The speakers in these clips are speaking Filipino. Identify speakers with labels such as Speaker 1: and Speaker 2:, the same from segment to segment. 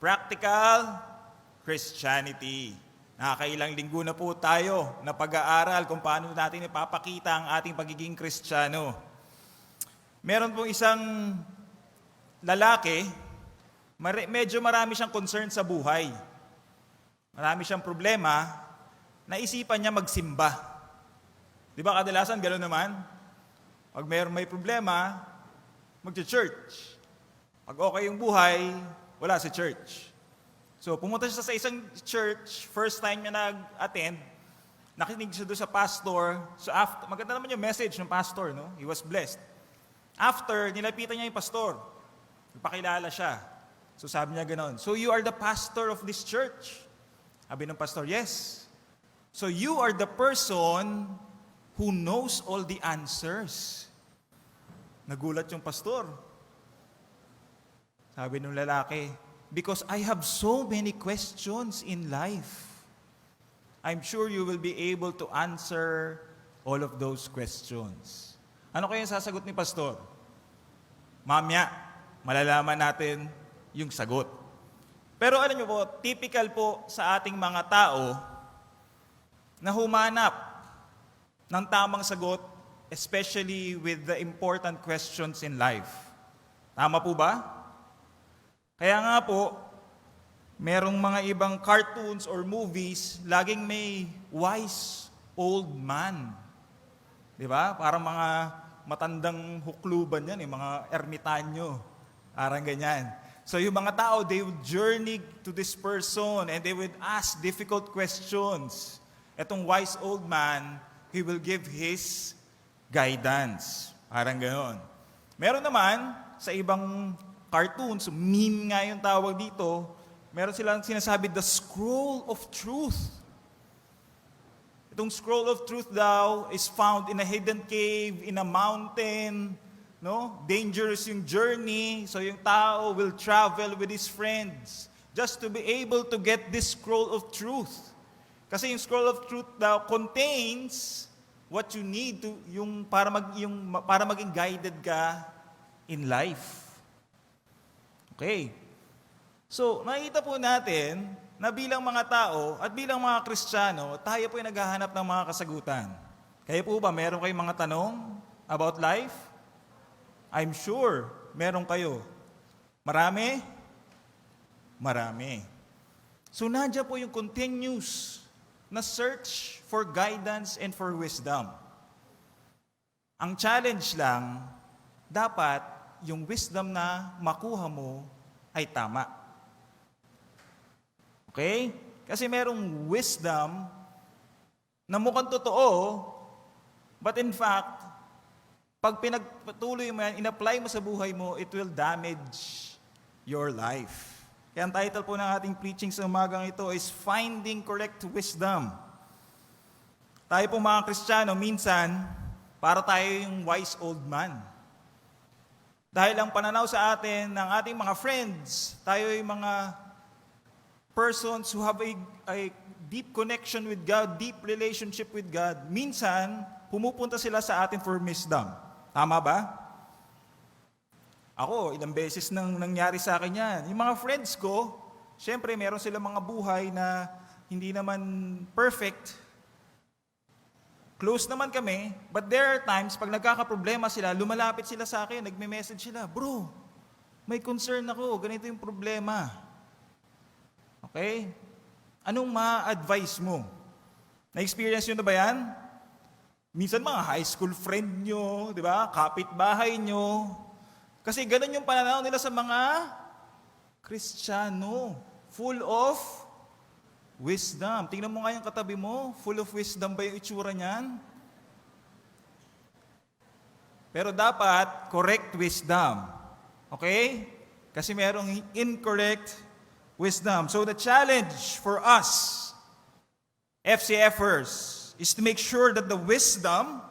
Speaker 1: Practical Christianity. Nakakailang linggo na po tayo na pag-aaral kung paano natin ipapakita ang ating pagiging Kristiyano. Meron pong isang lalaki, medyo marami siyang concern sa buhay. Marami siyang problema, naisipan niya magsimba. Di ba kadalasan gano'n naman? Pag may problema, mag-church. Pag okay yung buhay, wala sa church. So pumunta siya sa isang church, first time niya nag-attend, nakinig siya doon sa pastor. So after, maganda naman yung message ng pastor, no? He was blessed. After, nilapitan niya yung pastor. Nagpakilala siya. So sabi niya gano'n, "So you are the pastor of this church?" Sabi ng pastor, "Yes." "So you are the person who knows all the answers." Nagulat yung pastor. Sabi ng lalaki, "Because I have so many questions in life. I'm sure you will be able to answer all of those questions." Ano kaya yung sasagot ni pastor? Mamaya, malalaman natin yung sagot. Pero alam niyo po, typical po sa ating mga tao na humanap ng tamang sagot, especially with the important questions in life. Tama po ba? Kaya nga po, merong mga ibang cartoons or movies, laging may wise old man. Di ba? Parang mga matandang hukluban yan, mga ermitanyo. Parang ganyan. So yung mga tao, they would journey to this person and they would ask difficult questions. Etong wise old man, he will give his guidance. Parang gano'n. Meron naman, sa ibang cartoons, meme nga yung tawag dito, meron silang sinasabi, the scroll of truth. Itong scroll of truth daw is found in a hidden cave, in a mountain, no? Dangerous yung journey, so yung tao will travel with his friends just to be able to get this scroll of truth. Kasi yung scroll of truth daw contains what you need to para maging guided ka in life. Okay. So, nakikita po natin na bilang mga tao at bilang mga Kristiyano, tayo po ay naghahanap ng mga kasagutan. Kaya po ba, meron kayong mga tanong about life? I'm sure, meron kayo. Marami? Marami. So, nandiyan po yung continuous na search for guidance and for wisdom. Ang challenge lang, dapat yung wisdom na makuha mo ay tama. Okay? Kasi merong wisdom na mukhang totoo, but in fact, pag pinagpatuloy mo yan, in-apply mo sa buhay mo, it will damage your life. Kaya ang title po ng ating preaching sa umagang ito is Finding Correct Wisdom. Tayo po mga Kristiyano, minsan, para tayo yung wise old man. Dahil ang pananaw sa atin ng ating mga friends, tayo ay mga persons who have a deep connection with God, deep relationship with God. Minsan, pumupunta sila sa atin for wisdom. Tama ba? Ako, ilang beses nang nangyari sa akin yan. Yung mga friends ko, syempre meron silang mga buhay na hindi naman perfect. Close naman kami, but there are times, pag nagkakaproblema sila, lumalapit sila sa akin, nagme-message sila, "Bro, may concern ako, ganito yung problema." Okay? Anong ma-advise mo? Na-experience nyo na ba yan? Minsan mga high school friend nyo, di ba? Kapitbahay nyo. Kasi ganun yung pananaw nila sa mga Kristiyano. Full of wisdom. Tingnan mo nga yung katabi mo. Full of wisdom ba yung itsura niyan? Pero dapat, correct wisdom. Okay? Kasi merong incorrect wisdom. So the challenge for us, FCFers, is to make sure that the wisdom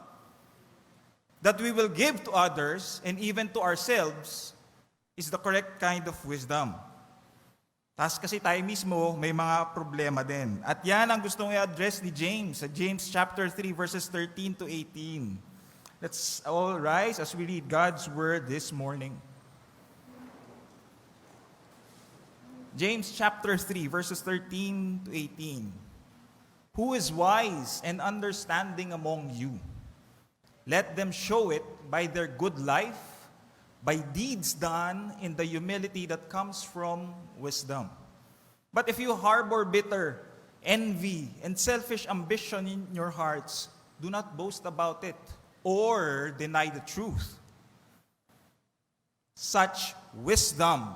Speaker 1: that we will give to others and even to ourselves is the correct kind of wisdom. Tapos kasi tayo mismo may mga problema din. At yan ang gustong i-address ni James sa James chapter 3 verses 13 to 18. Let's all rise as we read God's word this morning. James chapter 3, verses 13 to 18. Who is wise and understanding among you? Let them show it by their good life, by deeds done in the humility that comes from wisdom. But if you harbor bitter envy and selfish ambition in your hearts, do not boast about it or deny the truth. Such wisdom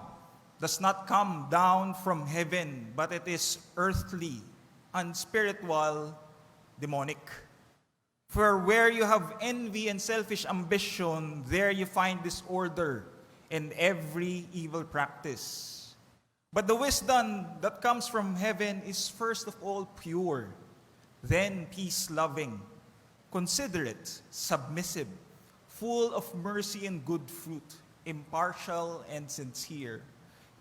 Speaker 1: does not come down from heaven, but it is earthly, unspiritual, demonic. For where you have envy and selfish ambition, there you find disorder and every evil practice. But the wisdom that comes from heaven is first of all pure, then peace-loving, considerate, submissive, full of mercy and good fruit, impartial and sincere.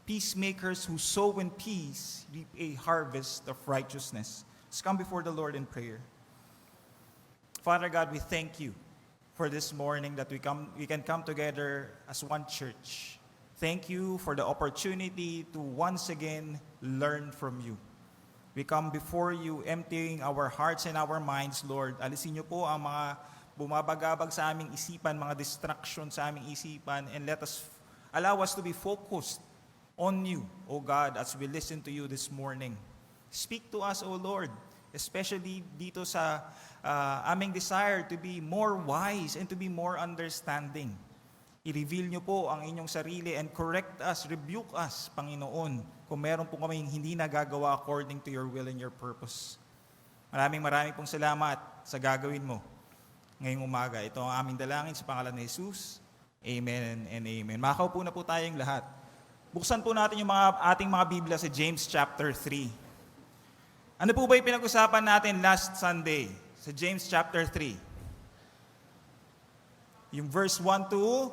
Speaker 1: Peacemakers who sow in peace reap a harvest of righteousness. Let's come before the Lord in prayer. Father God, we thank you for this morning that we can come together as one church. Thank you for the opportunity to once again learn from you. We come before you emptying our hearts and our minds, Lord. Alisin niyo po ang mga bumabagabag sa aming isipan, mga distraction sa aming isipan, and allow us to be focused on you, O God, as we listen to you this morning. Speak to us, O Lord, especially dito sa aming desire to be more wise and to be more understanding. I-reveal niyo po ang inyong sarili and correct us, rebuke us, Panginoon, kung meron po kami hindi nagagawa according to your will and your purpose. Maraming pong salamat sa gagawin mo ngayong umaga. Ito ang aming dalangin sa pangalan ni Jesus. Amen and amen. Makaupo na po tayong lahat. Buksan po natin yung ating mga Biblia sa James chapter 3. Ano po ba yung pinag-usapan natin last Sunday sa James chapter 3? Yung verse 1 to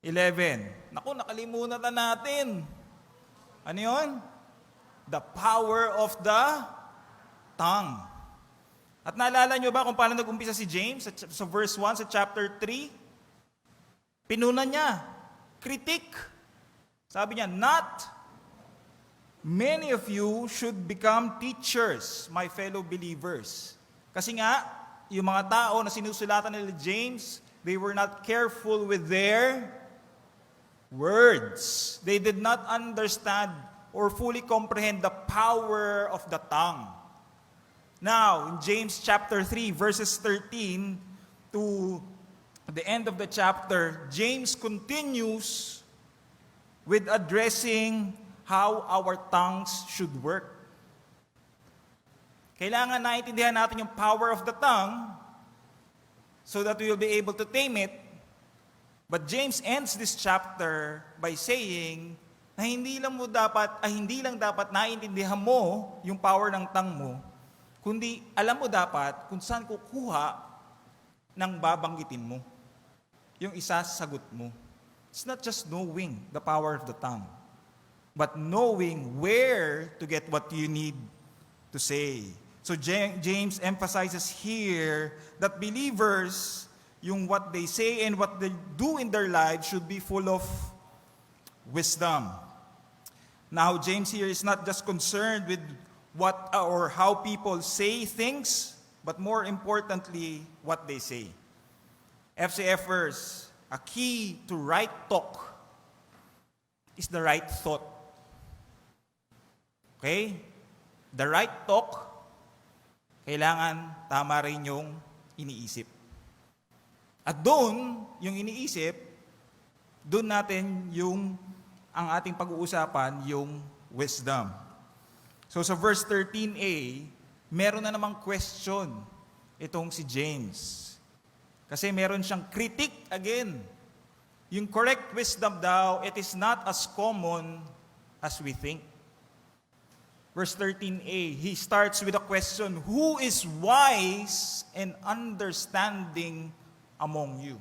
Speaker 1: 11. Naku, nakalimutan na natin. Ano yun? The power of the tongue. At naalala nyo ba kung paano nag-umpisa si James sa verse 1 sa chapter 3? Pinunan niya. Critique. Sabi niya, not many of you should become teachers, my fellow believers. Kasi nga, yung mga tao na sinusulatan nila James, they were not careful with their words. They did not understand or fully comprehend the power of the tongue. Now, in James chapter 3, verses 13 to the end of the chapter, James continues with addressing how our tongues should work. Kailangan naiintindihan natin yung power of the tongue so that we will be able to tame it. But James ends this chapter by saying na hindi lang dapat naiintindihan mo yung power ng tongue mo, kundi alam mo dapat kung saan kukuha ng babanggitin mo. Yung isasagot mo. It's not just knowing the power of the tongue, but knowing where to get what you need to say. So James emphasizes here that believers, yung what they say and what they do in their lives should be full of wisdom. Now, James here is not just concerned with what or how people say things, but more importantly, what they say. FCFers, a key to right talk is the right thought. Okay? The right talk, kailangan tama rin yung iniisip. At doon, yung iniisip, doon natin ang ating pag-uusapan, yung wisdom. So sa verse 13a, meron na namang question itong si James. Kasi meron siyang critique again. Yung correct wisdom daw, it is not as common as we think. Verse 13a, he starts with a question, who is wise and understanding among you?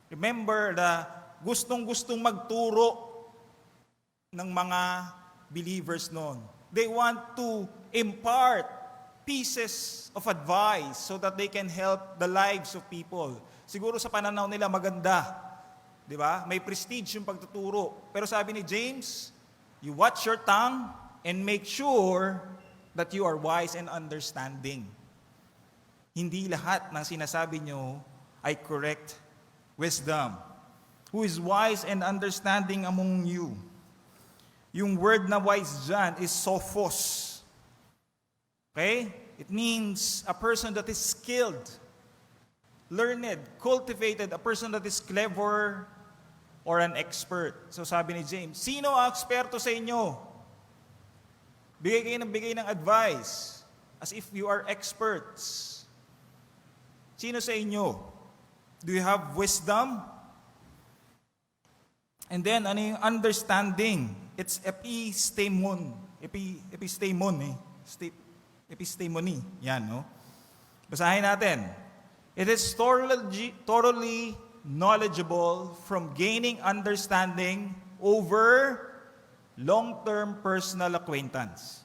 Speaker 1: Remember na gustong-gustong magturo ng mga believers noon. They want to impart pieces of advice so that they can help the lives of people. Siguro sa pananaw nila maganda Di ba? May prestige yung pagtuturo. Pero sabi ni James, you watch your tongue and make sure that you are wise and understanding. Hindi lahat ng sinasabi nyo ay correct wisdom. Who is wise and understanding among you? Yung word na wise dyan is sophos. Okay? It means a person that is skilled, learned, cultivated, a person that is clever, or an expert. So sabi ni James, sino ang eksperto sa inyo? Bigay ng advice as if you are experts. Sino sa inyo? Do you have wisdom? And then, ano yung understanding? It's epistemon. Epistemon. Epistemony. Yan, no? Basahin natin. It is thoroughly knowledgeable from gaining understanding over long-term personal acquaintance.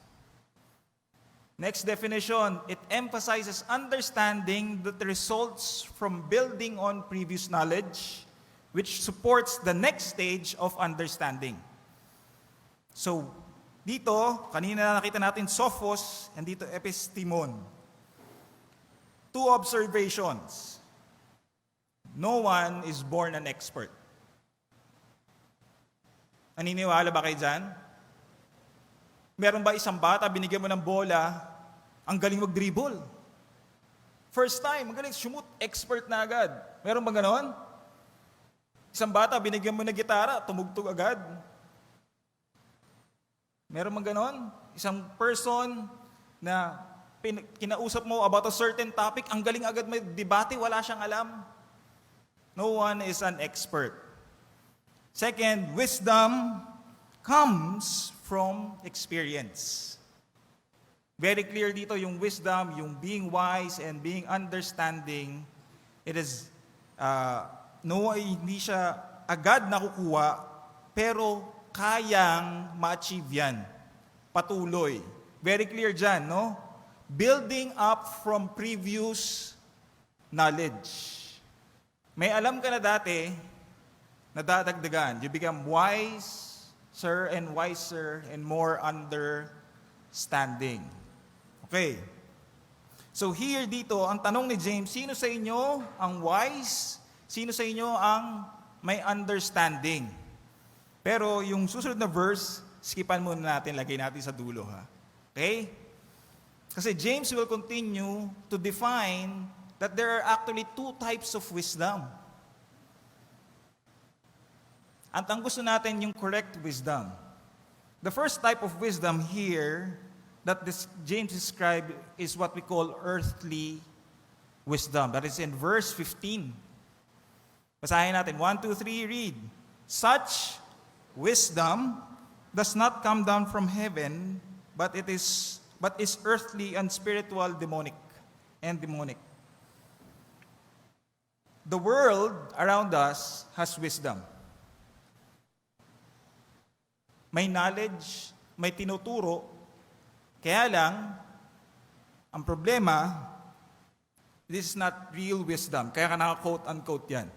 Speaker 1: Next definition, it emphasizes understanding that results from building on previous knowledge, which supports the next stage of understanding. So, dito, kanina nakita natin sophos, and dito epistemon. Two observations. No one is born an expert. Naniniwala ba kayo dyan? Meron ba isang bata, binigyan mo ng bola, ang galing mag-dribble? First time, ang galing, shumut, expert na agad. Meron ba ganon? Isang bata, binigyan mo ng gitara, tumugtog agad. Meron ba ganon? Isang person na kinausap mo about a certain topic, ang galing agad may debate, wala siyang alam. No one is an expert. Second, wisdom comes from experience. Very clear dito yung wisdom, yung being wise and being understanding. It is, hindi siya agad nakukuha, pero kayang ma-achieve yan. Patuloy. Very clear dyan, no? Building up from previous knowledge. May alam ka na dati, nadadagdagan. You become wiser and wiser and more understanding. Okay. So here dito, ang tanong ni James, sino sa inyo ang wise? Sino sa inyo ang may understanding? Pero yung susunod na verse, skipan muna natin, lagay natin sa dulo. Ha? Okay? Kasi James will continue to define that there are actually two types of wisdom. At ang gusto natin yung correct wisdom. The first type of wisdom here that James described is what we call earthly wisdom. That is in verse 15. Basahin natin. 1, 2, 3, read. Such wisdom does not come down from heaven, but is earthly and spiritual, demonic. The world around us has wisdom. May knowledge, may tinuturo, kaya lang, ang problema, this is not real wisdom. Kaya ka naka-quote-unquote yan.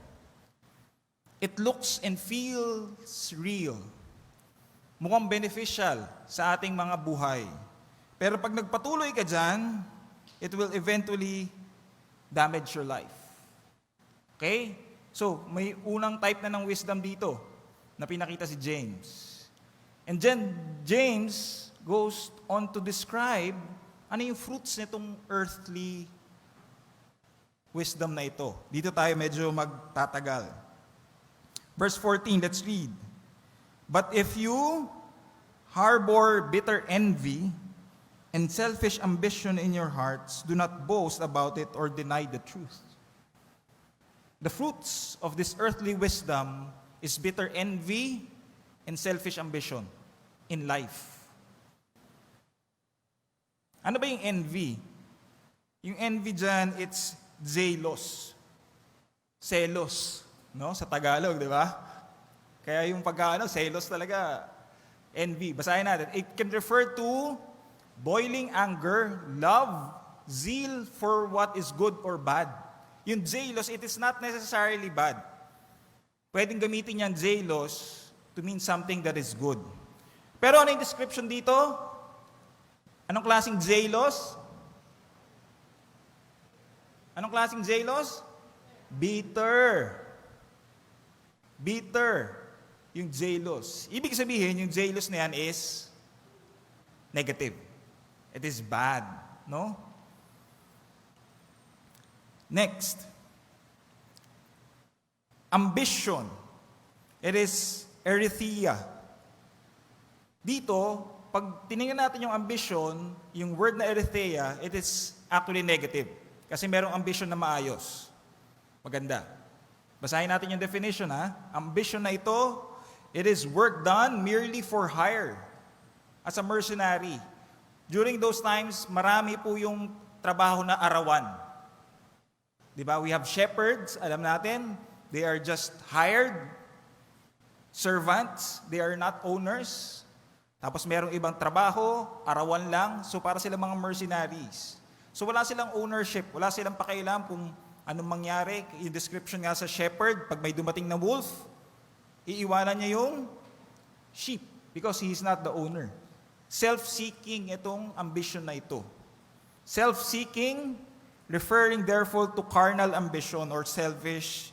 Speaker 1: It looks and feels real. Mukhang beneficial sa ating mga buhay. Pero pag nagpatuloy ka dyan, it will eventually damage your life. Okay? So, may unang type na ng wisdom dito na pinakita si James. And then, James goes on to describe ano yung fruits nitong earthly wisdom na ito. Dito tayo medyo magtatagal. Verse 14, let's read. But if you harbor bitter envy and selfish ambition in your hearts, do not boast about it or deny the truth. The fruits of this earthly wisdom is bitter envy and selfish ambition in life. Ano ba yung envy? Yung envy dyan, it's zealous. Selos. No? Sa Tagalog, di ba? Kaya yung selos talaga. Envy. Basahin natin. It can refer to boiling anger, love, zeal for what is good or bad. Yung zealous, it is not necessarily bad. pwedeng gamitin yan, zealous, to mean something that is good. Pero ano yung description dito? Anong klaseng zealous? Anong klaseng zealous? Bitter. Bitter. Yung zealous. Ibig sabihin, yung zealous na yan is negative. It is bad. No? Next. Ambition. It is erythia. Dito, pag tinignan natin yung ambition, yung word na erythia, it is actually negative. Kasi merong ambition na maayos. Maganda. Basahin natin yung definition, ha? Ambition na ito, it is work done merely for hire. As a mercenary. During those times, marami po yung trabaho na arawan. Diba? We have shepherds, alam natin, they are just hired servants, they are not owners. Tapos merong ibang trabaho, arawan lang, so para silang mga mercenaries. So wala silang ownership, wala silang pakialam kung anong mangyari. Yung description nga sa shepherd, pag may dumating na wolf, iiwanan niya yung sheep because he is not the owner. Self-seeking itong ambition na ito. Self-seeking, referring therefore to carnal ambition or selfish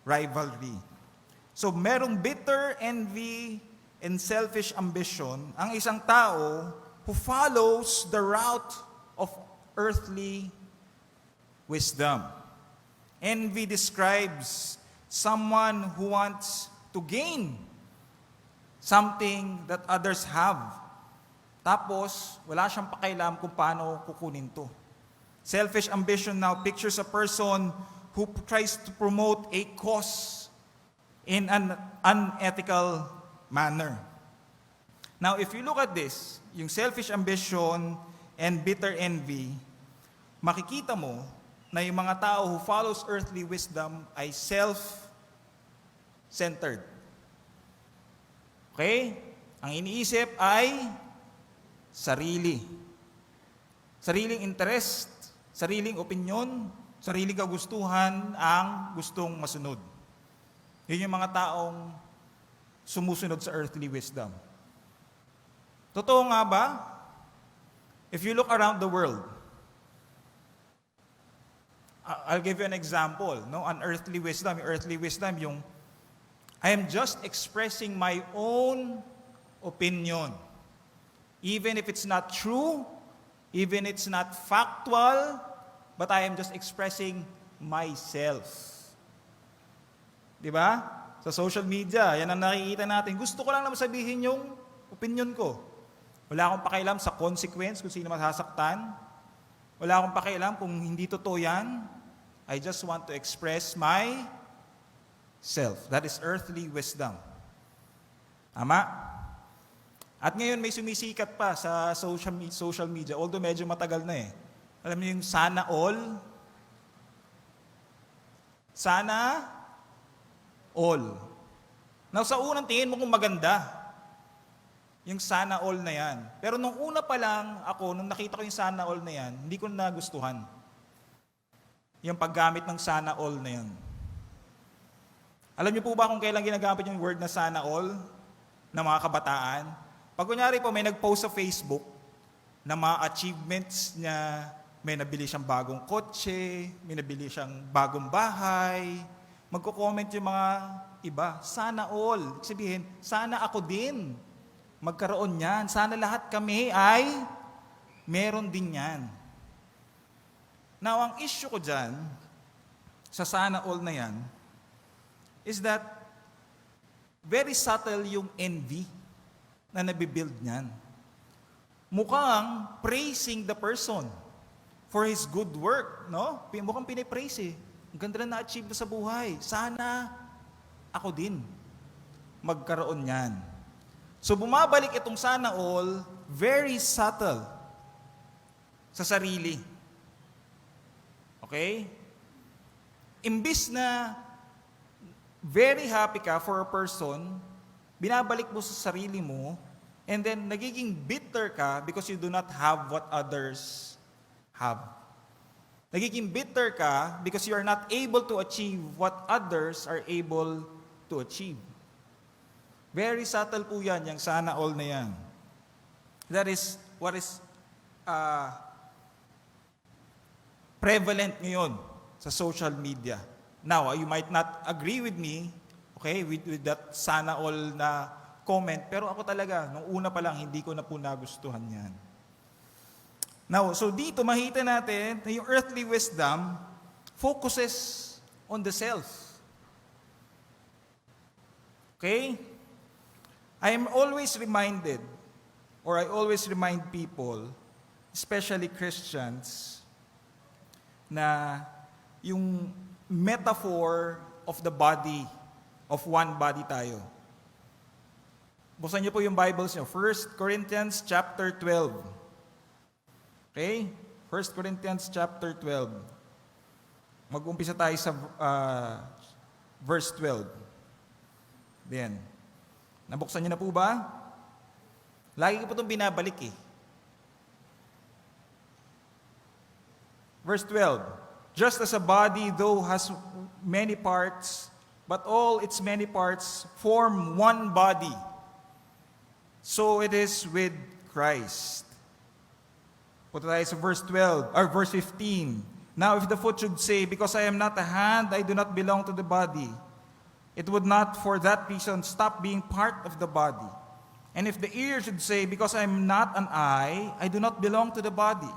Speaker 1: rivalry. So merong bitter envy and selfish ambition ang isang tao who follows the route of earthly wisdom. Envy describes someone who wants to gain something that others have. Tapos, wala siyang pakialam kung paano kukunin to. Selfish ambition now pictures a person who tries to promote a cause in an unethical manner. Now, if you look at this, yung selfish ambition and bitter envy, makikita mo na yung mga tao who follows earthly wisdom ay self-centered. Okay? Ang iniisip ay sarili. Sariling interest, sariling opinion, sariling kagustuhan ang gustong masunod. Yun yung mga taong sumusunod sa earthly wisdom. Totoo nga ba? If you look around the world, I'll give you an example, no? An earthly wisdom, yung I am just expressing my own opinion. Even if it's not true, even it's not factual, but I am just expressing myself. Di ba? Sa social media, yan ang nakikita natin. Gusto ko lang naman sabihin yung opinion ko. Wala akong pakialam sa consequence kung sino masasaktan. Wala akong pakialam kung hindi totoo yan. I just want to express myself. That is earthly wisdom. Tama? At ngayon may sumisikat pa sa social media, although medyo matagal na eh. Alam niyo yung sana all? Sana all. Now sa unang tingin mo kung maganda, yung sana all na yan. Pero nung una pa lang ako, nung nakita ko yung sana all na yan, hindi ko nagustuhan. Yung paggamit ng sana all na yan. Alam niyo po ba kung kailan ginagamit yung word na sana all ng mga kabataan? Pag kunyari po may nag-post sa Facebook na mga achievements niya, may nabili siyang bagong kotse, may nabili siyang bagong bahay, magko-comment yung mga iba, sana all. Ibig sabihin, sana ako din magkaroon yan. Sana lahat kami ay meron din yan. Now, ang issue ko dyan, sa sana all na yan, is that very subtle yung envy na nabibuild niyan. Mukhang praising the person for his good work, no? Mukhang pinipraise eh. Ang ganda na na-achieve na sa buhay. Sana ako din magkaroon niyan. So bumabalik itong sana all, very subtle sa sarili. Okay? Imbis na very happy ka for a person, binabalik mo sa sarili mo, and then nagiging bitter ka because you do not have what others have. Nagiging bitter ka because you are not able to achieve what others are able to achieve. Very subtle po yan, yung sana all na yan. That is what is prevalent ngayon sa social media. Now, you might not agree with me, okay, with that sana all na comment, pero ako talaga, nung una pa lang, hindi ko na po nagustuhan yan. Now, so dito makita natin na yung earthly wisdom focuses on the self. Okay? I am always reminded, or I always remind people, especially Christians, na yung metaphor of the body, of one body tayo. Buksan niyo po yung Bibles niyo. 1 Corinthians chapter 12. Okay? 1 Corinthians chapter 12. Mag-umpisa tayo sa verse 12. Then, nabuksan niyo na po ba? Lagi ko po itong binabalik eh. Verse 12. Just as a body, though has many parts, but all its many parts form one body, so it is with Christ. Punta tayo sa verse 12, or verse 15. Now if the foot should say, because I am not a hand, I do not belong to the body, it would not for that reason stop being part of the body. And if the ear should say, because I am not an eye, I do not belong to the body,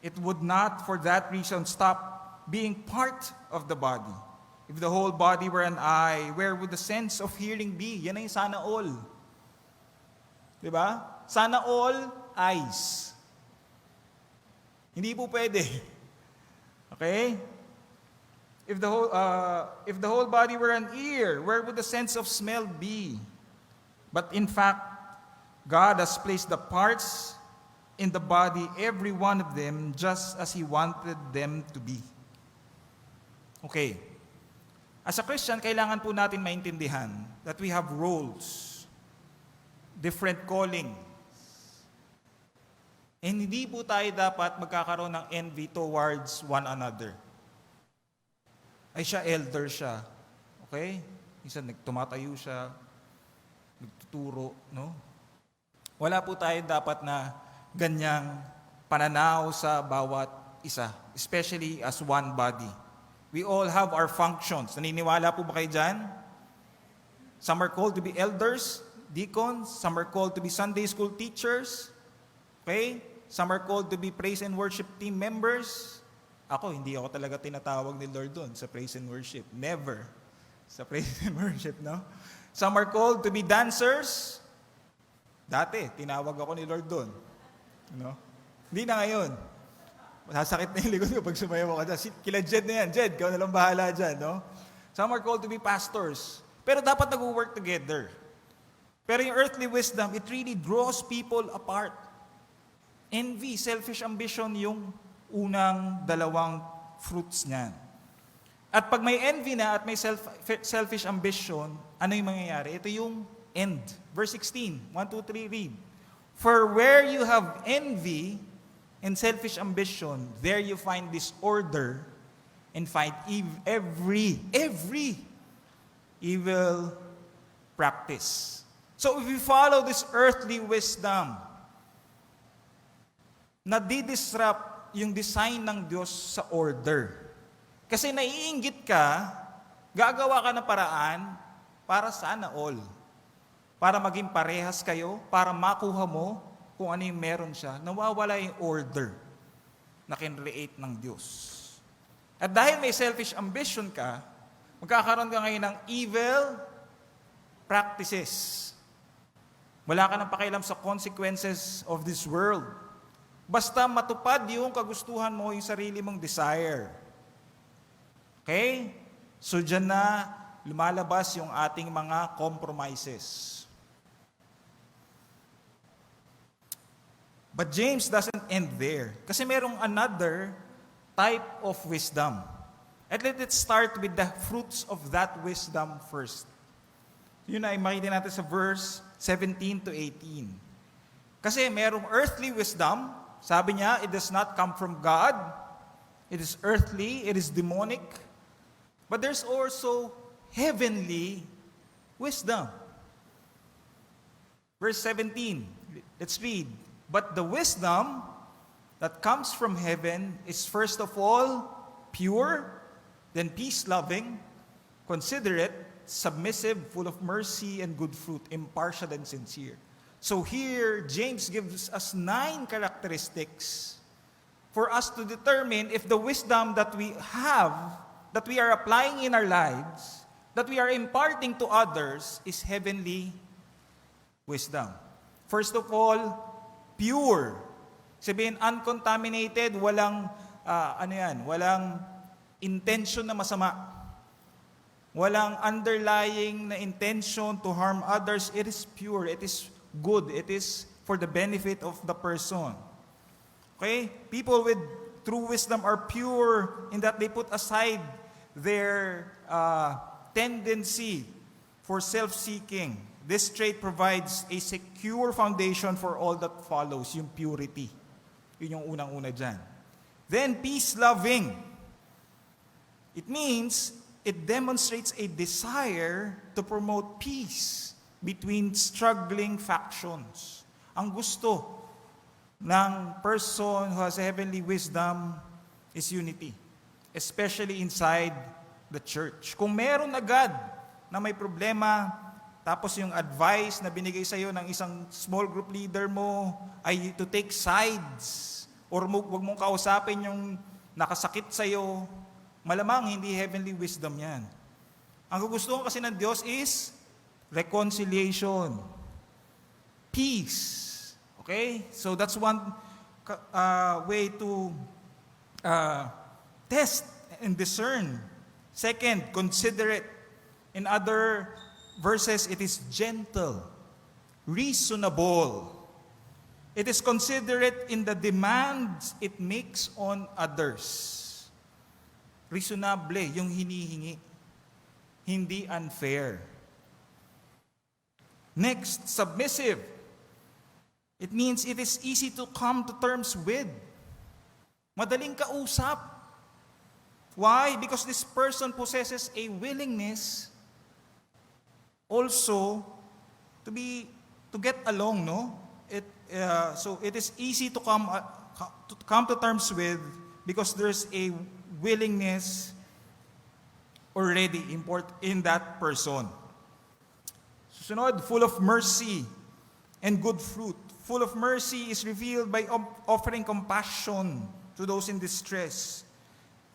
Speaker 1: it would not for that reason stop being part of the body. If the whole body were an eye, where would the sense of hearing be? Yan ay sana all. Diba? Sana all eyes. Hindi po pwede. Okay? If the whole body were an ear, where would the sense of smell be? But in fact, God has placed the parts in the body, every one of them, just as He wanted them to be. Okay. As a Christian, kailangan po natin maintindihan that we have roles, different calling. And hindi po tayo dapat magkakaroon ng envy towards one another. Ay siya, elder siya. Okay? Minsan tumatayo siya, nagtuturo, no? Wala po tayo dapat na ganyang pananaw sa bawat isa, especially as one body. We all have our functions. Naniniwala po ba kayo dyan? Some are called to be elders, deacons. Some are called to be Sunday school teachers. Okay? Some are called to be praise and worship team members. Hindi ako talaga tinatawag ni Lord doon sa praise and worship. Never. Sa praise and worship, no? Some are called to be dancers. Dati, tinawag ako ni Lord doon. No? Hindi na ngayon. Masasakit na yung likod ko pag sumayaw ka dyan. Kila Jed na yan. Jed, ikaw na lang bahala dyan. No? Some are called to be pastors. Pero dapat nag-work together. Pero yung earthly wisdom, it really draws people apart. Envy, selfish ambition, yung unang dalawang fruits niyan. At pag may envy na at may selfish ambition, ano yung mangyayari? Ito yung end. Verse 16, 1, 2, 3, read. For where you have envy and selfish ambition, there you find disorder and find every evil practice. So if we follow this earthly wisdom, nadidisrupt yung design ng Diyos sa order. Kasi naiinggit ka, gagawa ka ng paraan para sana all. Para maging parehas kayo, para makuha mo kung ano yung meron siya, nawawala yung order na kinreate ng Diyos. At dahil may selfish ambition ka, magkakaroon ka ngayon ng evil practices. Wala ka nang pakialam sa consequences of this world. Basta matupad yung kagustuhan mo, yung sarili mong desire. Okay? So dyan na lumalabas yung ating mga compromises. But James doesn't end there. Kasi merong another type of wisdom. And let's start with the fruits of that wisdom first. Yun ay makita natin sa verse 17 to 18. Kasi merong earthly wisdom, sabi niya, it does not come from God. it is earthly, it is demonic, but there's also heavenly wisdom. Verse 17, let's read. But the wisdom that comes from heaven is first of all pure, then peace-loving, considerate, submissive, full of mercy and good fruit, impartial and sincere. So here, James gives us 9 characteristics for us to determine if the wisdom that we have, that we are applying in our lives, that we are imparting to others, is heavenly wisdom. First of all, pure. Sabihin, uncontaminated, walang, walang intention na masama. Walang underlying na intention to harm others. It is pure, it is good, it is for the benefit of the person. Okay? People with true wisdom are pure in that they put aside their tendency for self-seeking. This trait provides a secure foundation for all that follows, yung purity. Yun yung unang-una dyan. Then, peace-loving. It means it demonstrates a desire to promote peace between struggling factions. Ang gusto ng person who has heavenly wisdom is unity, especially inside the church. Kung meron agad na may problema, tapos yung advice na binigay sa'yo ng isang small group leader mo ay to take sides, or wag mong kausapin yung nakasakit sa'yo, malamang hindi heavenly wisdom yan. Ang gusto kasi ng Diyos is reconciliation, peace. Okay? So that's one way to test and discern. Second, considerate. In other verses, it is gentle, reasonable. It is considerate in the demands it makes on others. Reasonable, yung hinihingi. Hindi unfair. Next, submissive. It means it is easy to come to terms with. Madaling kausap. Why? Because this person possesses a willingness also to get along, no? So it is easy to come to terms with because there's a willingness already in that person. Susunod, full of mercy and good fruit. Full of mercy is revealed by offering compassion to those in distress.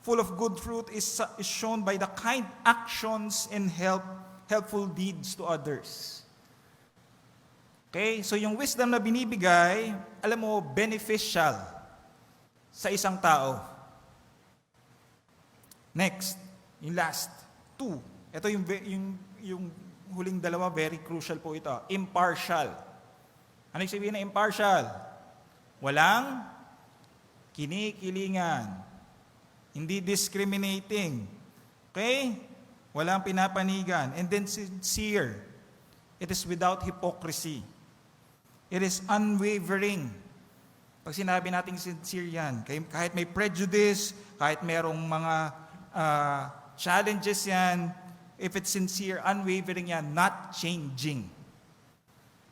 Speaker 1: Full of good fruit is shown by the kind actions and helpful deeds to others. Okay? So yung wisdom na binibigay, alam mo, beneficial sa isang tao. Next, yung last, 2. Ito yung huling dalawa, very crucial po ito. Impartial. Ano yung sabihin na impartial? Walang kinikilingan. Hindi discriminating. Okay? Walang pinapanigan. And then sincere. It is without hypocrisy. It is unwavering. Pag sinabi natin sincere yan, kahit may prejudice, kahit merong mga challenges yan, if it's sincere, unwavering yan, not changing.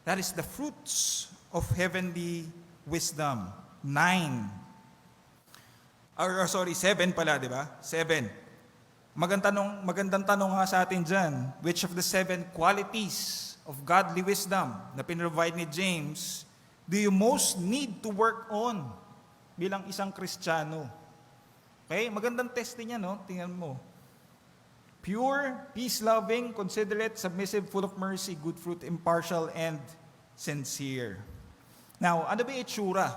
Speaker 1: That is the fruits of heavenly wisdom. 7 pala, di ba? 7. Magandang tanong nga sa atin dyan, which of the 7 qualities of godly wisdom na pinrovide ni James do you most need to work on bilang isang Kristiyano? Okay? Magandang test din yan, no? Tingnan mo. Pure, peace-loving, considerate, submissive, full of mercy, good fruit, impartial, and sincere. Now, ano ba yung itsura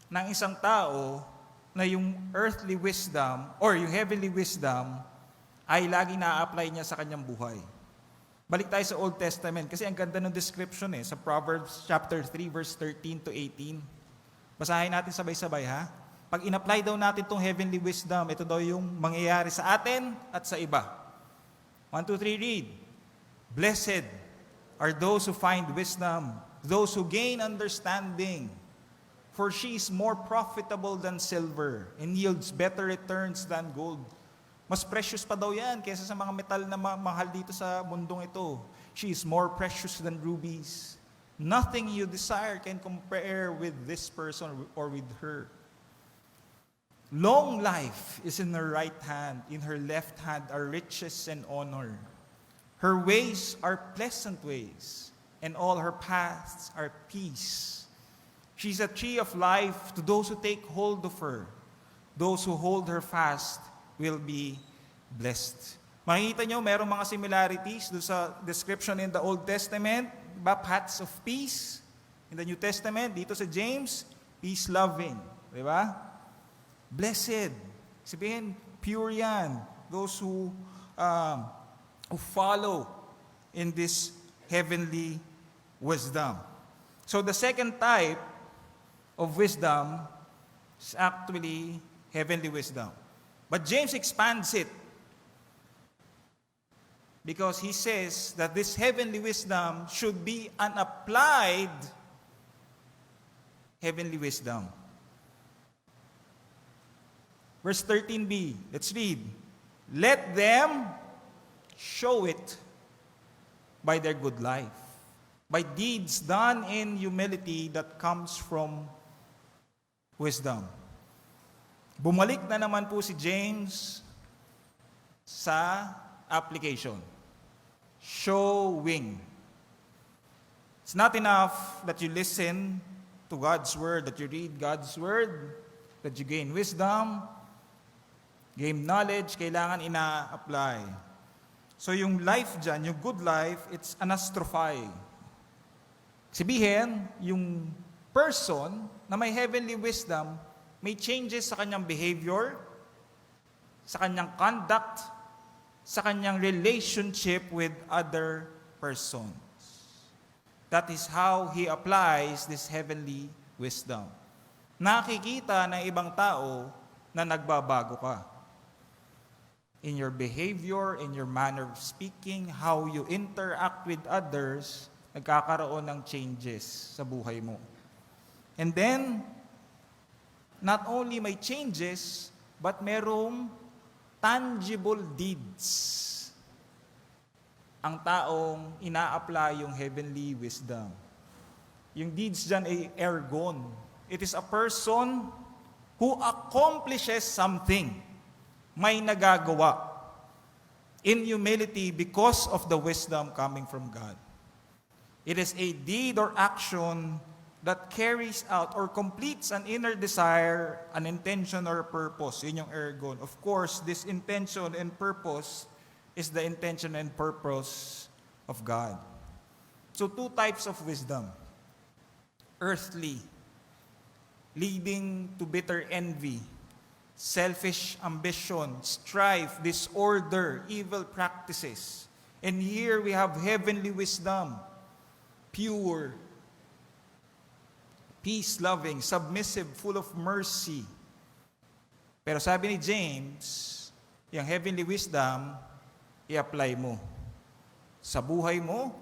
Speaker 1: ng isang tao na yung earthly wisdom or yung heavenly wisdom ay lagi na-apply niya sa kanyang buhay? Balik tayo sa Old Testament kasi ang ganda ng description sa Proverbs chapter 3 verse 13 to 18. Basahin natin sabay-sabay ha. Pag in-apply daw natin tong heavenly wisdom, ito daw yung mangyayari sa atin at sa iba. 1, 2, 3, read. Blessed are those who find wisdom, those who gain understanding. For she is more profitable than silver and yields better returns than gold. Mas precious pa daw yan kaysa sa mga metal na mahal dito sa mundong ito. She is more precious than rubies. Nothing you desire can compare with this person or with her. Long life is in her right hand. In her left hand are riches and honor. Her ways are pleasant ways, and all her paths are peace. She's a tree of life to those who take hold of her. Those who hold her fast will be blessed. Makikita nyo, merong mga similarities doon sa description in the Old Testament, diba? Paths of peace. In the New Testament, dito sa James, peace-loving. Diba? Blessed. Sabihin, pure yan. Those who follow in this heavenly wisdom. So the second type of wisdom is actually heavenly wisdom. But James expands it because he says that this heavenly wisdom should be an applied heavenly wisdom. Verse 13b, let's read. Let them show it by their good life, by deeds done in humility that comes from wisdom. Bumalik na naman po si James sa application. Showing. It's not enough that you listen to God's word, that you read God's word, that you gain wisdom, gain knowledge, kailangan ina-apply. So yung life dyan, yung good life, it's anastrophe. Sabihin, yung person na may heavenly wisdom, may changes sa kanyang behavior, sa kanyang conduct, sa kanyang relationship with other persons. That is how he applies this heavenly wisdom. Nakikita ng ibang tao na nagbabago ka. In your behavior, in your manner of speaking, how you interact with others, nagkakaroon ng changes sa buhay mo. And then, not only may changes, but merong tangible deeds. Ang taong ina-apply yung heavenly wisdom. Yung deeds dyan ay ergon. It is a person who accomplishes something. May nagagawa in humility because of the wisdom coming from God. It is a deed or action that carries out or completes an inner desire, an intention or purpose. Yun yung ergon. Of course, this intention and purpose is the intention and purpose of God. So two types of wisdom. Earthly, leading to bitter envy, selfish ambition, strife, disorder, evil practices. And here we have heavenly wisdom, pure, peace-loving, submissive, full of mercy. Pero sabi ni James, yung heavenly wisdom, i-apply mo. Sa buhay mo,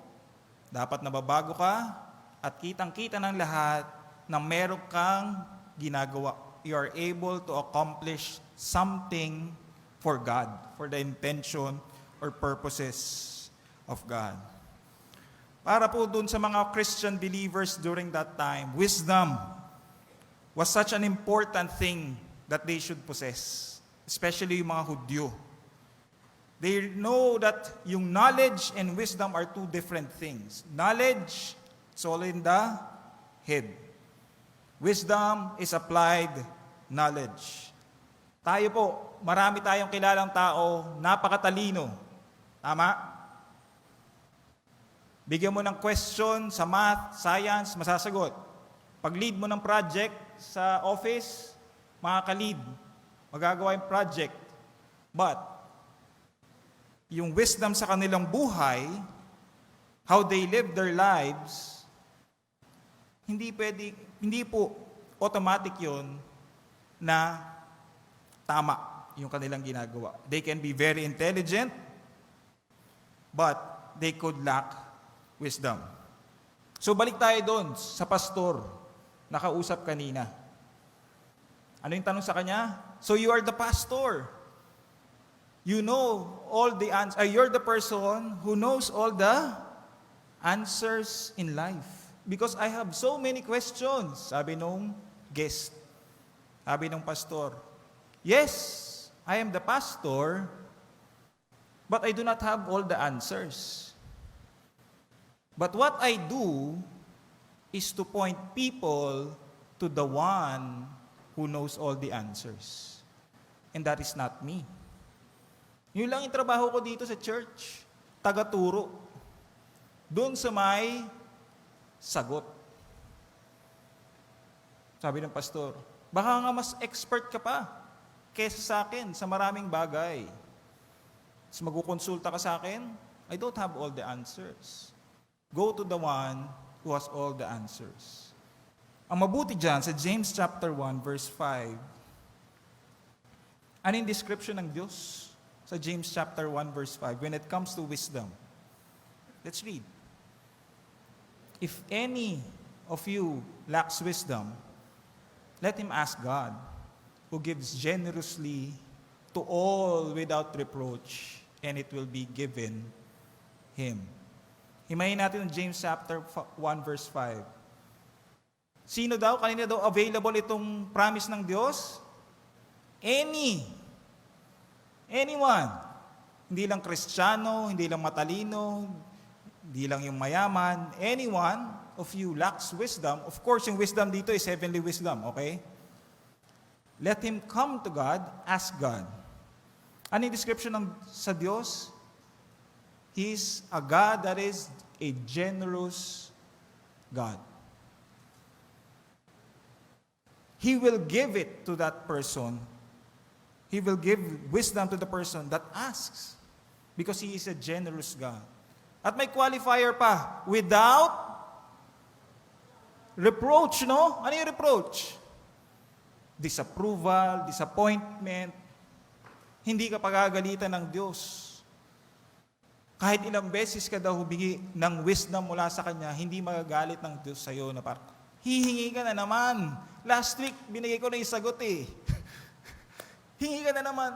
Speaker 1: dapat nababago ka at kitang-kita ng lahat na meron kang ginagawa. You are able to accomplish something for God, for the intention or purposes of God. Para po dun sa mga Christian believers during that time, wisdom was such an important thing that they should possess, especially yung mga Hudyo. They know that yung knowledge and wisdom are two different things. Knowledge, it's all in the head. Wisdom is applied knowledge. Tayo po, marami tayong kilalang tao, napakatalino. Tama? Bigyan mo ng question sa math, science, masasagot. Pag-lead mo ng project sa office, makaka-lead. Magagawa yung project. But, yung wisdom sa kanilang buhay, how they live their lives, hindi po automatic yun na tama yung kanilang ginagawa. They can be very intelligent, but they could lack wisdom. So balik tayo doon sa pastor nakausap kanina. Ano yung tanong sa kanya? So you are the pastor. You know all the answers. You're the person who knows all the answers in life. Because I have so many questions. Sabi nung guest. Sabi nung pastor. Yes, I am the pastor, but I do not have all the answers. But what I do is to point people to the one who knows all the answers. And that is not me. Yun lang yung trabaho ko dito sa church. Tagaturo. Doon sa may sagot. Sabi ng pastor, baka nga mas expert ka pa kesa sa akin sa maraming bagay. Mas magkukonsulta ka sa akin, I don't have all the answers. Go to the one who has all the answers. Ang mabuti dyan sa James chapter 1 verse 5, ano yung description ng Diyos sa James chapter 1 verse 5 when it comes to wisdom? Let's read. If any of you lacks wisdom, let him ask God, who gives generously to all without reproach, and it will be given him. Himayin natin yung James chapter 1 verse 5. Sino daw? Kanina daw available itong promise ng Diyos? Anyone. Hindi lang Kristiyano, hindi lang matalino, hindi lang yung mayaman. Anyone of you lacks wisdom. Of course, yung wisdom dito is heavenly wisdom, okay? Let him come to God, ask God. Ano yung description sa Diyos? He is a God that is a generous God. He will give it to that person. He will give wisdom to the person that asks. Because He is a generous God. At may qualifier pa, without reproach, no? Ano yung reproach? Disapproval, disappointment. Hindi ka pagagalitan ng Diyos. Kahit ilang beses ka daw humingi ng wisdom mula sa Kanya, hindi magagalit ng Diyos sa'yo na parang, hihingi ka na naman. Last week, binigay ko na yung sagot eh. Hingi ka na naman.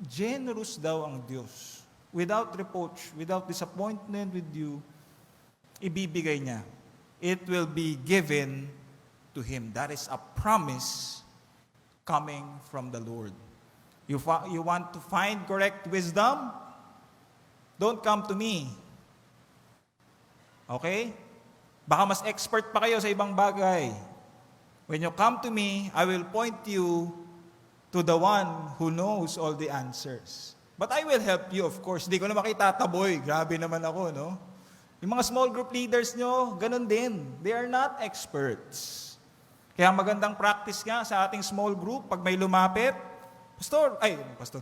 Speaker 1: Generous daw ang Diyos. Without reproach, without disappointment with you, ibibigay niya. It will be given to Him. That is a promise coming from the Lord. You want to find correct wisdom? Don't come to me. Okay? Baka mas expert pa kayo sa ibang bagay. When you come to me, I will point you to the one who knows all the answers. But I will help you, of course. Hindi ko na makitataboy. Grabe naman ako, no? Yung mga small group leaders nyo, ganun din. They are not experts. Kaya magandang practice nga sa ating small group, pag may lumapit, pastor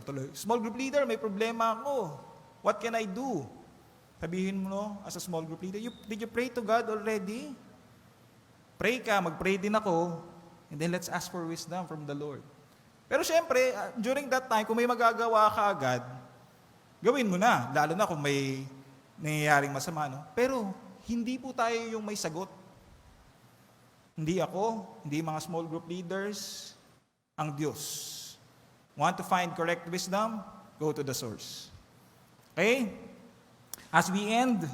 Speaker 1: tuloy, small group leader, may problema ako. What can I do? Sabihin mo, no, as a small group leader, did you pray to God already? Pray ka, mag-pray din ako, and then let's ask for wisdom from the Lord. Pero syempre, during that time, kung may magagawa ka agad, gawin mo na, lalo na kung may nangyayaring masama, no? Pero, hindi po tayo yung may sagot. Hindi ako, hindi mga small group leaders, ang Diyos. Want to find correct wisdom? Go to the source. Okay? As we end,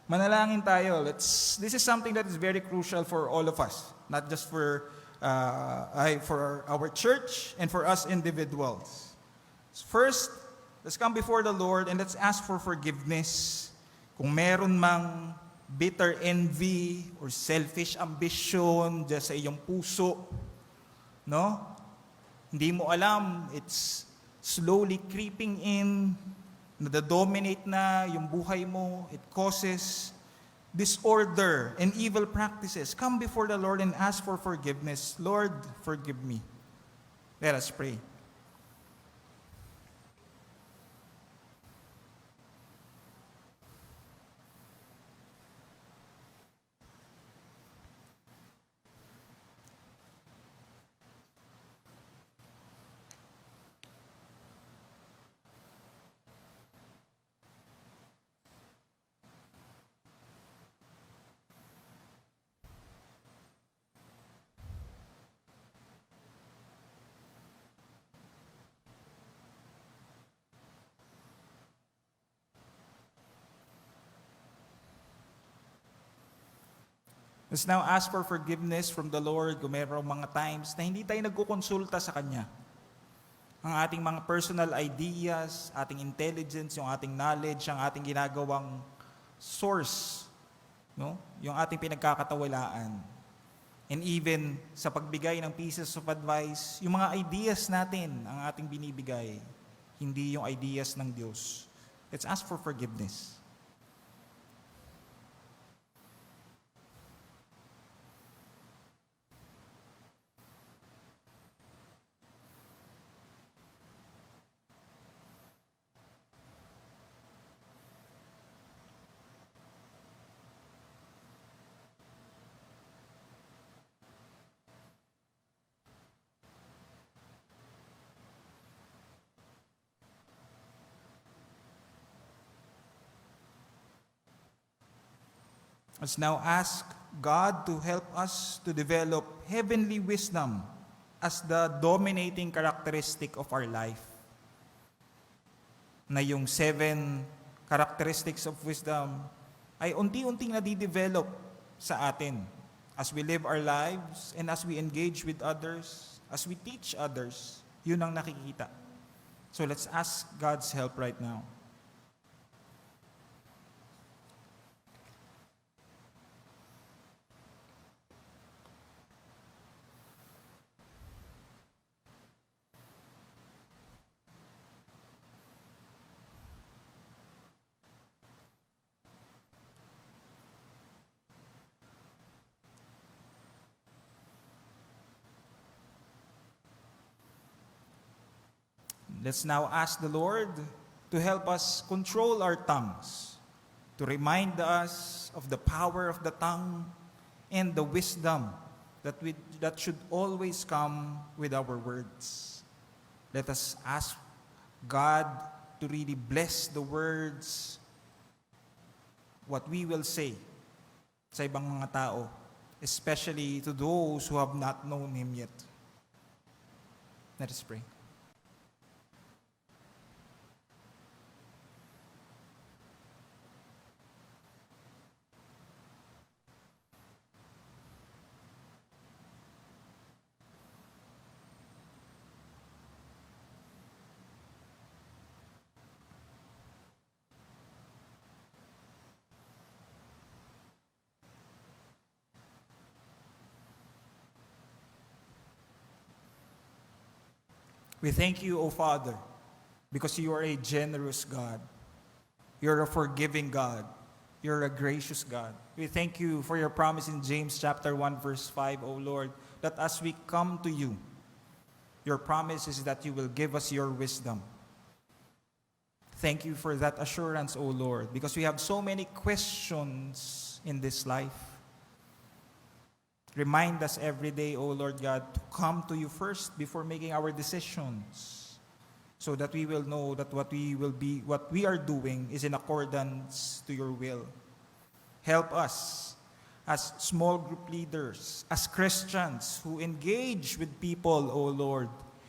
Speaker 1: manalangin tayo. This is something that is very crucial for all of us, not just for our church and for us individuals. First, let's come before the Lord and let's ask for forgiveness. Kung meron mang bitter envy or selfish ambition dyan sa iyong puso, no? Hindi mo alam, it's slowly creeping in, nadadominate na yung buhay mo, it causes disorder and evil practices. Come before the Lord and ask for forgiveness. Lord, forgive me. Let us pray. Let's now ask for forgiveness from the Lord kung mayroong mga times na hindi tayo nagkukonsulta sa Kanya. Ang ating mga personal ideas, ating intelligence, yung ating knowledge, ang ating ginagawang source, no? Yung ating pinagkakatawalaan. And even sa pagbigay ng pieces of advice, yung mga ideas natin ang ating binibigay, hindi yung ideas ng Diyos. Let's ask for forgiveness. Let's now ask God to help us to develop heavenly wisdom as the dominating characteristic of our life. Na yung 7 characteristics of wisdom ay unti-unting nadidevelop sa atin as we live our lives and as we engage with others, as we teach others. Yun ang nakikita. So let's ask God's help right now. Let's now ask the Lord to help us control our tongues, to remind us of the power of the tongue and the wisdom that should always come with our words. Let us ask God to really bless the words, what we will say sa ibang mga tao, especially to those who have not known Him yet. Let us pray. We thank you, O Father, because you are a generous God. You're a forgiving God. You're a gracious God. We thank you for your promise in James chapter 1, verse 5, O Lord, that as we come to you, your promise is that you will give us your wisdom. Thank you for that assurance, O Lord, because we have so many questions in this life. Remind us every day, O Lord God, to come to you first before making our decisions, so that we will know that what we are doing is in accordance to your will. Help us as small group leaders, as Christians who engage with people, O Lord,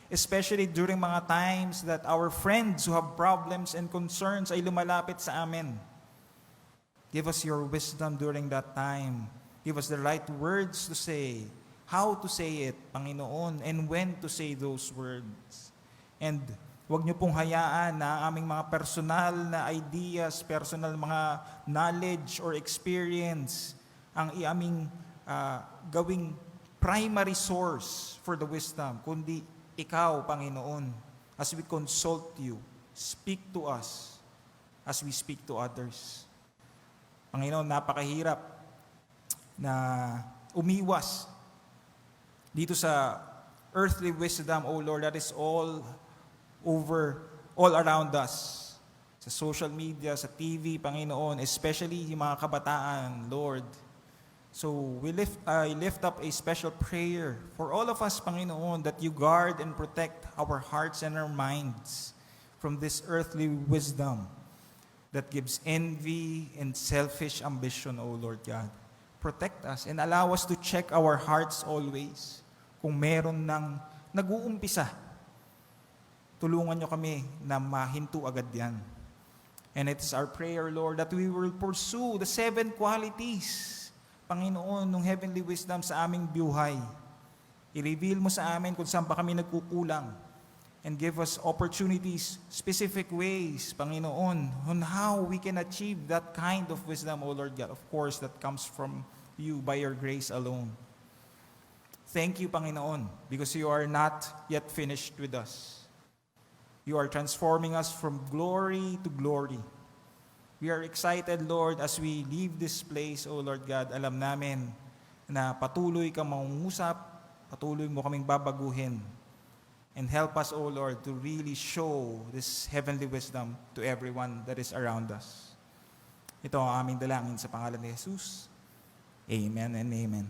Speaker 1: especially during mga times that our friends who have problems and concerns ay lumalapit sa amin. Give us your wisdom during that time. Give us the right words to say, how to say it, Panginoon, and when to say those words. And huwag niyo pong hayaan na aming mga personal na ideas, personal mga knowledge or experience ang aming gawing primary source for the wisdom, kundi ikaw, Panginoon, as we consult you, speak to us as we speak to others. Panginoon, napakahirap na umiwas dito sa earthly wisdom, O Lord, that is all around us. Sa social media, sa TV, Panginoon, especially yung mga kabataan, Lord. So I lift up a special prayer for all of us, Panginoon, that you guard and protect our hearts and our minds from this earthly wisdom that gives envy and selfish ambition, O Lord God. Protect us and allow us to check our hearts always. Kung meron ng nag-uumpisa, tulungan nyo kami na mahinto agad yan. And it is our prayer, Lord, that we will pursue the 7 qualities Panginoon, nung heavenly wisdom sa aming buhay. I-reveal mo sa amin kung saan pa kami nagkukulang. And give us opportunities, specific ways, Panginoon, on how we can achieve that kind of wisdom, O Lord God. Of course, that comes from you by your grace alone. Thank you, Panginoon, because you are not yet finished with us. You are transforming us from glory to glory. We are excited, Lord, as we leave this place, O Lord God. Alam namin na patuloy kang mangungusap, patuloy mo kaming babaguhin. And help us, O Lord, to really show this heavenly wisdom to everyone that is around us. Ito ang aming dalangin sa pangalan ni Jesus. Amen and amen.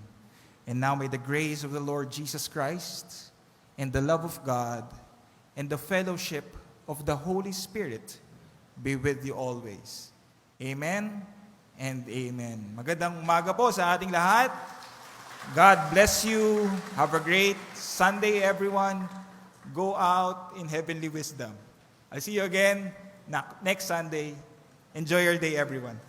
Speaker 1: And now may the grace of the Lord Jesus Christ and the love of God and the fellowship of the Holy Spirit be with you always. Amen and amen. Magandang umaga po sa ating lahat. God bless you. Have a great Sunday, everyone. Go out in heavenly wisdom. I'll see you again next Sunday. Enjoy your day, everyone.